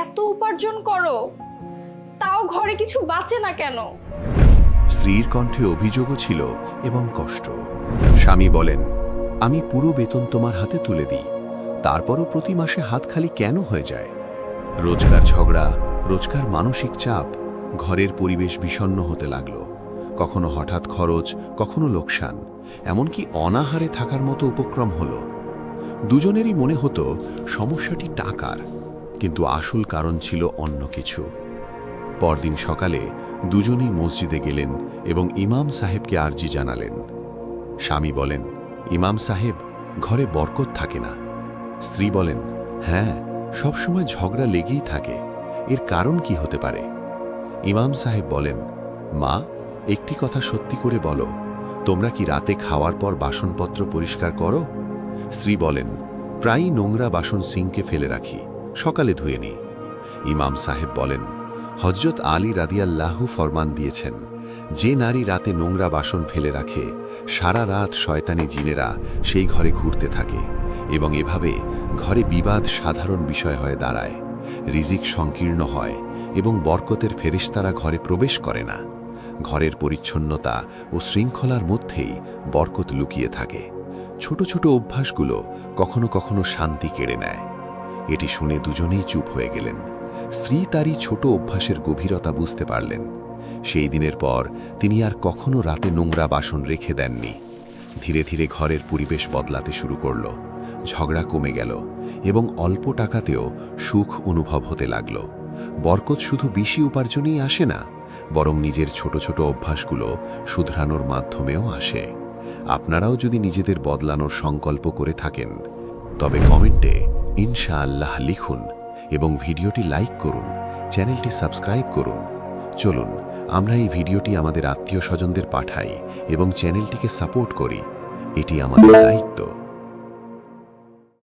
এত উপার্জন করো, তাও ঘরে কিছু বাঁচে না কেন? স্ত্রীর কণ্ঠে অভিযোগও ছিল এবং কষ্ট। স্বামী বলেন, আমি পুরো বেতন তোমার হাতে তুলে দিই, তারপরও প্রতি মাসে হাত খালি কেন হয়ে যায়? রোজকার ঝগড়া, রোজকার মানসিক চাপ, ঘরের পরিবেশ বিষণ্ণ হতে লাগলো। কখনো হঠাৎ খরচ, কখনো লোকসান, এমনকি অনাহারে থাকার মতো উপক্রম হলো। দুজনেরই মনে হতো সমস্যাটি টাকার, কিন্তু আসল কারণ ছিল অন্য কিছু। পরদিন সকালে দুজনেই মসজিদে গেলেন এবং ইমাম সাহেবকে আরজি জানালেন। স্বামী বলেন, ইমাম সাহেব, ঘরে বরকত থাকে না। স্ত্রী বলেন, হ্যাঁ, সবসময় ঝগড়া লেগেই থাকে, এর কারণ কি হতে পারে? ইমাম সাহেব বলেন, মা, একটি কথা সত্যি করে বলো, তোমরা কি রাতে খাওয়ার পর বাসনপত্র পরিষ্কার করো? স্ত্রী বলেন, প্রায়ই নোংরা বাসন সিঙ্কে ফেলে রাখি, সকালে ধুয়ে নিই। ইমাম সাহেব বলেন, হযরত আলী রাদিয়াল্লাহু ফরমান দিয়েছেন, যে নারী রাতে নোংরা বাসন ফেলে রাখে, সারা রাত শয়তানি জিনেরা সেই ঘরে ঘুরতে থাকে এবং এভাবে ঘরে বিবাদ সাধারণ বিষয় হয়ে দাঁড়ায়, রিজিক সংকীর্ণ হয় এবং বরকতের ফেরেশতারা ঘরে প্রবেশ করে না। ঘরের পরিচ্ছন্নতা ও শৃঙ্খলার মধ্যেই বরকত লুকিয়ে থাকে। ছোট ছোট অভ্যাসগুলো কখনো কখনো শান্তি কেড়ে নেয়। এটি শুনে দুজনেই চুপ হয়ে গেলেন। স্ত্রী তারই ছোট অভ্যাসের গভীরতা বুঝতে পারলেন। সেই দিনের পর তিনি আর কখনো রাতে নোংরা বাসন রেখে দেননি। ধীরে ধীরে ঘরের পরিবেশ বদলাতে শুরু করল। ঝগড়া কমে গেল এবং অল্প টাকাতেও সুখ অনুভব হতে লাগল। বরকত শুধু বেশি উপার্জনেই আসে না, বরং নিজের ছোট ছোট অভ্যাসগুলো শুধরানোর মাধ্যমেও আসে। আপনারাও যদি নিজেদের বদলানোর সংকল্প করে থাকেন, তবে কমেন্টে ইনশাআল্লাহ লিখুন এবং ভিডিওটি লাইক করুন, চ্যানেলটি সাবস্ক্রাইব করুন। চলুন আমরা এই ভিডিওটি আমাদের আত্মীয় স্বজনদের পাঠাই এবং চ্যানেলটিকে সাপোর্ট করি। এটি আমাদের দায়িত্ব।